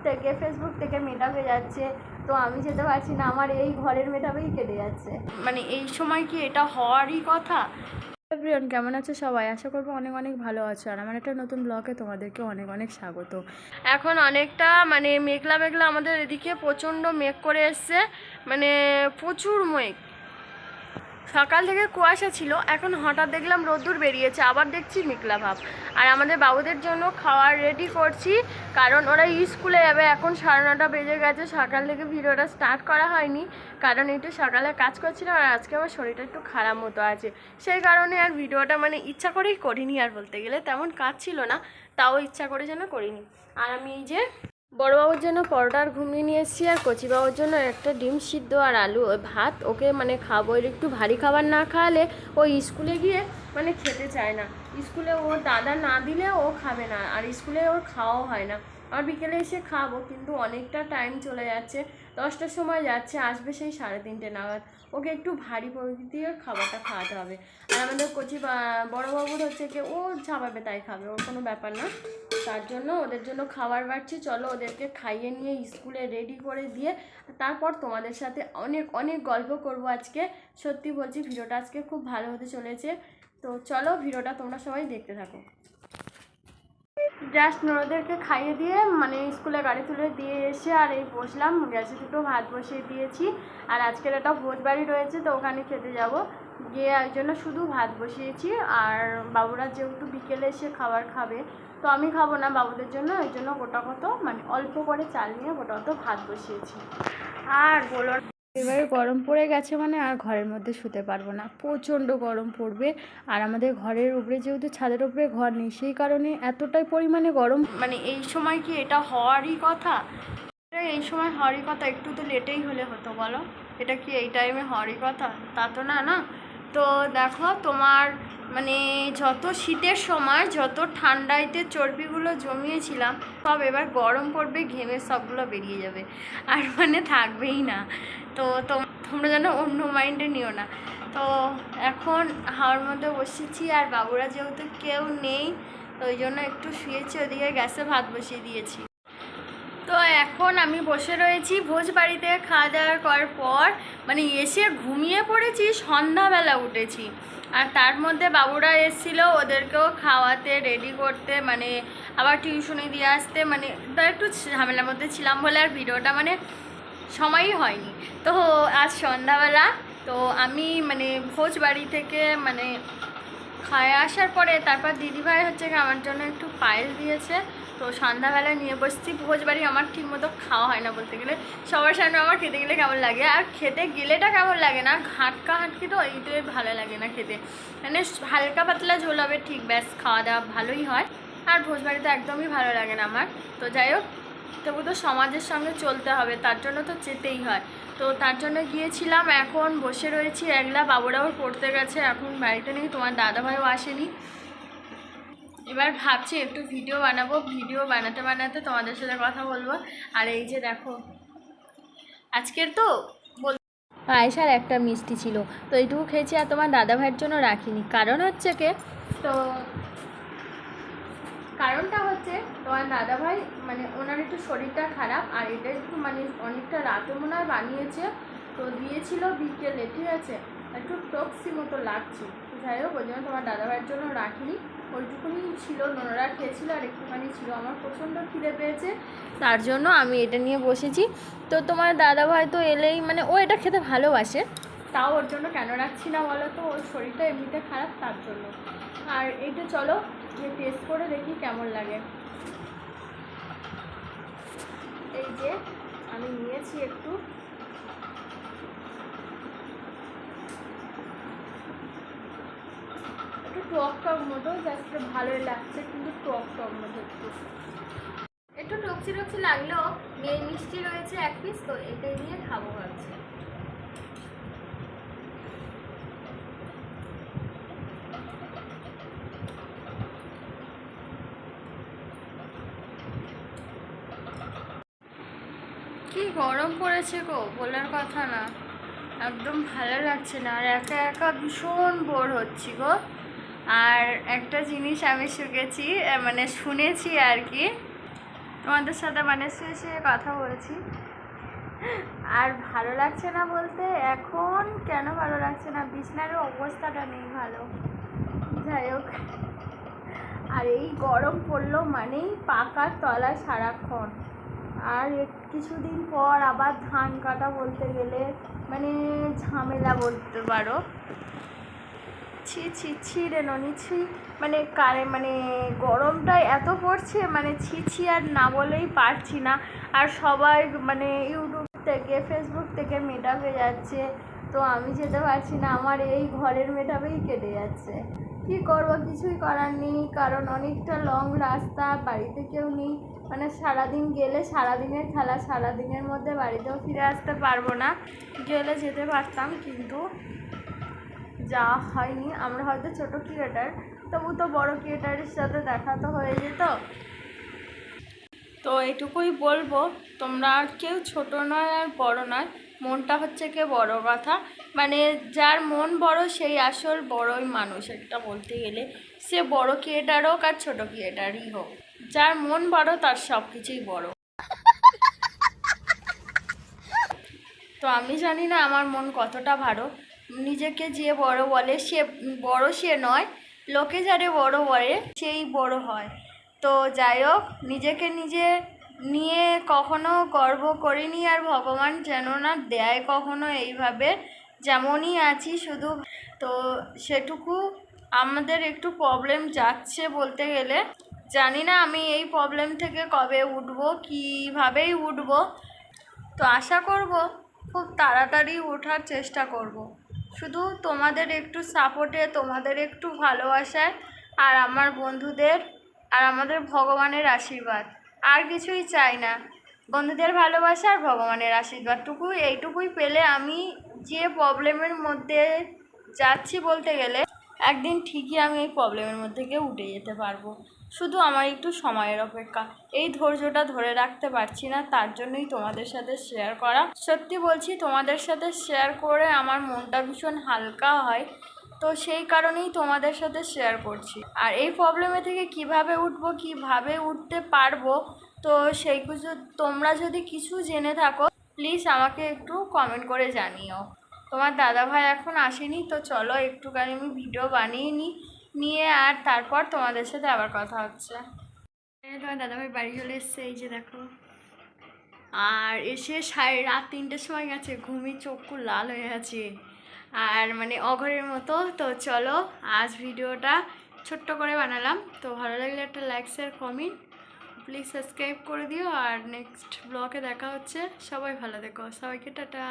থেকে ফেসবুক থেকে মেটাপে যাচ্ছে, তো আমি যেতে পারছি না, আমার এই ঘরের মেটাপেই কেটে যাচ্ছে। মানে এই সময় কি এটা হওয়ারই কথা? এভরিওয়ান, কেমন আছো সবাই? আশা করবো অনেক অনেক ভালো আছো। আর আমার একটা নতুন ব্লগে তোমাদেরকে অনেক অনেক স্বাগত। এখন অনেকটা মানে মেঘলা মেঘলা, আমাদের এদিকে প্রচণ্ড মেঘ করে এসছে, মানে প্রচুর মেঘ। সকাল থেকে কুয়াশা ছিল, এখন হঠাৎ দেখলাম রোদ্দুর বেরিয়েছে, আবার দেখছি মেঘলা ভাব। আর আমাদের বাবুদের জন্য খাওয়ার রেডি করছি, কারণ ওরা স্কুলে যাবে। এখন 9:30 বেজে গেছে, সকাল থেকে ভিডিওটা স্টার্ট করা হয়নি, কারণ একটু সকালে কাজ করছিলাম। আর আজকে আমার শরীরটা একটু খারাপ মতো আছে, সেই কারণে আর ভিডিওটা মানে ইচ্ছা করেই করিনি। আর বলতে গেলে তেমন কাজ ছিল না, তাও ইচ্ছা করে যেন করিনি। আর আমি এই যে বড়োবাবুর জন্য পরোটার ঘুগনি নিয়ে এসেছি, আর কচিবাবুর জন্য একটা ডিম সিদ্ধ আর আলু ভাত। ওকে মানে খাবো, এর একটু ভারী খাবার না খাওয়ালে ও স্কুলে গিয়ে মানে খেতে চায় না। স্কুলে ওর দাদা না দিলে ও খাবে না, আর স্কুলে ওর খাওয়াও হয় না। আর বিকেলে এসে খাবো, কিন্তু অনেকটা টাইম চলে যাচ্ছে, 10টার সময় যাচ্ছে, আসবে সেই 3:30 নাগাদ। ওকে একটু ভারী প্রকৃতির খাবারটা খাওয়াতে হবে। আর আমাদের বড়োবাবুর হচ্ছে কি, ও ঝাপাবে তাই খাবে, ওর কোনো ব্যাপার না। তার জন্য ওদের জন্য খাবার বাড়ছি, চলো ওদেরকে খাইয়ে নিয়ে স্কুলে রেডি করে দিয়ে তারপর তোমাদের সাথে অনেক অনেক গল্প করব আজকে। সত্যি বলছি, ভিডিওটা আজকে খুব ভালো হতে চলেছে। তো চলো ভিডিওটা তোমরা সবাই দেখতে থাকো। জাস্ট ওদেরকে খাইয়ে দিয়ে মানে স্কুলে গাড়ি তুলে দিয়ে এসে আর এই বসলাম, গ্যাসে দুটো ভাত বসিয়ে দিয়েছি। আর আজকের একটা ভোজ বাড়ি রয়েছে, তো ওখানে খেতে যাব, গিয়ে ওই জন্য শুধু ভাত বসিয়েছি। আর বাবুরা যেহেতু বিকেলে এসে খাবার খাবে, তো আমি খাবো না বাবুদের জন্য, ওই জন্য গোটা কত মানে অল্প করে চাল নিয়ে গোটা কত ভাত বসিয়েছি। আর বলো, এবারে গরম পড়ে গেছে মানে আর ঘরের মধ্যে শুতে পারবো না, প্রচণ্ড গরম পড়বে। আর আমাদের ঘরের উপরে যেহেতু ছাদের উপরে ঘর নেই, সেই কারণে এতটাই পরিমাণে গরম। মানে এই সময় কি এটা হওয়ারই কথা? এই সময় হওয়ারই কথা, একটু তো লেটেই হলে হতো বলো। এটা কি এই টাইমে হওয়ারই কথা? তা তো না, না। তো দেখো, তোমার মানে যত শীতের সময় যত ঠান্ডাইতে চর্বিগুলো জমিয়েছিলাম, সব এবার গরম পড়বে, ঘেমে সবগুলো বেরিয়ে যাবে, আর মানে থাকবেই না। তো তোমরা যেন অন্য মাইন্ডে নিও না। তো এখন হাওয়ার মধ্যে বসেছি, আর বাবুরা যেহেতু কেউ নেই, তো ওই জন্য একটু শুয়েছি, ওদিকে গ্যাসে ভাত বসিয়ে দিয়েছি। তো এখন আমি বসে রয়েছি ভোজ বাড়িতে খাওয়া দাওয়া করার পর, মানে এসে ঘুমিয়ে পড়েছি, সন্ধ্যাবেলা উঠেছি। আর তার মধ্যে বাবুরা এসেছিল, ওদেরকেও খাওয়াতে রেডি করতে, মানে আবার টিউশনে দিয়ে আসতে, মানে তার একটু ঝামেলার মধ্যে ছিলাম বলে আর ভিডিওটা মানে সময়ই হয়নি। তো আজ সন্ধ্যাবেলা তো আমি মানে ভোজ বাড়ি থেকে মানে খায় আসার পরে তারপর দিদিভাই হচ্ছে আমার জন্য একটু পায়েস দিয়েছে। তো সন্ধ্যাবেলায় নিয়ে বসছি। ভোজ বাড়ি আমার ঠিক মতো খাওয়া হয় না বলতে গেলে, সবার সামনে আমার খেতে গেলে কেমন লাগে, আর খেতে গেলেটা কেমন লাগে না, হাটকা হাটকি তো এইটাই ভালো লাগে না খেতে, মানে হালকা পাতলা ঝোল হবে ঠিক, ব্যাস খাওয়া দাওয়া ভালোই হয়। আর ভোজ বাড়িতে একদমই ভালো লাগে না আমার। তো যাই হোক, তবু তো সমাজের সঙ্গে চলতে হবে, তার জন্য তো যেতেই হয়। তো তার জন্য গিয়েছিলাম, এখন বসে রয়েছি একলা। বাবুরাও পড়তে গেছে, এখন বাড়িতে নেই, তোমার দাদাভাইও আসেনি। এবার ভাবছি একটু ভিডিও বানাবো, ভিডিও বানাতে বানাতে তোমাদের সাথে কথা বলবো। আর এই যে দেখো, আজকের তো আয়েশার একটা মিষ্টি ছিল, তো এইটুকু খেয়েছি, আর তোমার দাদাভাইয়ের জন্য রাখিনি। কারণ হচ্ছে কি, তো কারণটা হচ্ছে তোমার দাদাভাই মানে ওনার একটু শরীরটা খারাপ, আর এটা একটু মানে অনেকটা রাতে মনে হয় বানিয়েছে, তো দিয়েছিল বিকেলে, ঠিক আছে, একটু টক্সি মতো লাগছে। যাই হোক, ওই জন্য তোমার দাদাভাইয়ের জন্য রাখিনি, ওইটুকুনি ছিল, নোনরা খেয়েছিল আর একটুখানি ছিল। আমার প্রচণ্ড খিদে পেয়েছে, তার জন্য আমি এটা নিয়ে বসেছি। তো তোমার দাদাভাই তো এলেই মানে ও এটা খেতে ভালোবাসে, তাও ওর জন্য কেন রাখছি না বলো তো, ওর শরীরটা এমনিতে খারাপ, তার জন্য। আর এইটা চলো টেস্ট করে দেখি কেমন লাগে। এই যে আমি নিয়েছি একটু, টক টক মতো, জাস্ট ভালোই লাগছে, কিন্তু টক টক মতো একটু টকসি টকসি লাগলেও মিষ্টি রয়েছে 1 পিস, তো এটাই দিয়ে খাবো ভাবছি। কি গরম পড়েছে গো, বলার কথা না, একদম ভালো লাগছে না, আর একা একা ভীষণ বোর হচ্ছি গো। আর একটা জিনিস আমি শুনেছি আর কি, তোমাদের সাথে মানে শুয়ে কথা বলছি। আর ভালো লাগছে না বলতে এখন কেন ভালো লাগছে না, বিছনার অবস্থাটা নেই ভালো। যাই হোক, আর এই গরম পড়লো মানেই পাকার তলায় সারাক্ষণ। আর কিছুদিন পর আবার ধান কাটা বলতে গেলে মানে ঝামেলা বলতে পারো। ছি ছি ছি রে ননি ছি, মানে মানে গরমটা এত পড়ছে মানে ছি ছি আর না বলেই পারছি না। আর সবাই মানে ইউটিউব থেকে ফেসবুক থেকে মেকআপ হয়ে যাচ্ছে, তো আমি যেতে পারছি না, আমার এই ঘরের মেকআপেই কেটে যাচ্ছে। কী করবো, কিছুই করার নেই, কারণ অনেকটা লং রাস্তা, বাড়িতে কেউ নেই। মানে সারাদিন গেলে সারাদিনের খেলা, সারাদিনের মধ্যে বাড়িতেও ফিরে আসতে পারবো না। গেলে যেতে পারতাম কিন্তু যাওয়া হয়নি। আমরা হয়তো ছোটো ক্রিয়েটার, তবু তো বড় ক্রিয়েটারের সাথে দেখা তো হয়ে যেত। তো এটুকুই বলবো, তোমরা কেউ ছোট নয় আর বড় নয়, মনটা হচ্ছে কে বড় কথা। মানে যার মন বড় সেই আসল বড়ই মানুষ, একটা বলতে গেলে সে বড় ক্রিয়েটার হোক আর ছোটো ক্রিয়েটারই হোক, যার মন বড় তার সব কিছুই বড়। তো আমি জানি না আমার মন কতটা ভালো। নিজেকে যে বড় বলে সে বড়, সে নয়, লোকে যারে বড় বলে সেই বড় হয়। তো যাই হোক, নিজেকে নিজে নিয়ে কখনো গর্ব করিনি, আর ভগবান যেন না দেয় কখনো এইভাবে, যেমনই আছি শুধু। তো সেটুকু আমাদের একটু প্রবলেম যাচ্ছে বলতে গেলে, জানি না আমি এই প্রবলেম থেকে কবে উঠবো, কীভাবেই উঠবো। তো আশা করব খুব তাড়াতাড়ি ওঠার চেষ্টা করব। শুধু তোমাদের একটু সাপোর্টে, তোমাদের একটু ভালোবাসায়, আর আমার বন্ধুদের আর আমাদের ভগবানের আশীর্বাদ, আর কিছুই চাই না। বন্ধুদের ভালোবাসা আর ভগবানের আশীর্বাদটুকু, এইটুকুই পেলে আমি যে প্রবলেমের মধ্যে যাচ্ছি বলতে গেলে একদিন ঠিকই আমি এই প্রবলেমের মধ্যে গিয়ে উঠে যেতে পারবো। শুধু আমার একটু সময়ের অপেক্ষা। এই ধৈর্যটা ধরে রাখতে পারছি না, তার জন্যই তোমাদের সাথে শেয়ার করা। সত্যি বলছি, তোমাদের সাথে শেয়ার করে আমার মনটা ভীষণ হালকা হয়, তো সেই কারণেই তোমাদের সাথে শেয়ার করছি। আর এই প্রবলেমে থেকে কিভাবে উঠবো, কিভাবে উঠতে পারবো, তো সেই কিছু তোমরা যদি কিছু জেনে থাকো প্লিজ আমাকে একটু কমেন্ট করে জানিও। তোমার দাদাভাই এখন আসেনি, তো চলো একটুখানি আমি ভিডিও বানিয়ে নিয়ে আর তারপর তোমাদের সাথে আবার কথা হচ্ছে। তোমার দাদাভাই বাড়ি চলে এসছে, এই যে দেখো। আর এসে রাত 3টের সময় গেছে, ঘুমিয়ে চোখ লাল হয়ে আছে আর মানে অঘরের মতো। তো চলো আজ ভিডিওটা ছোট্ট করে বানালাম, তো ভালো লাগলে একটা like share comment please subscribe করে দিও। আর নেক্সট ব্লগে দেখা হচ্ছে। সবাই ভালো থেকো, সবাইকে টাটা।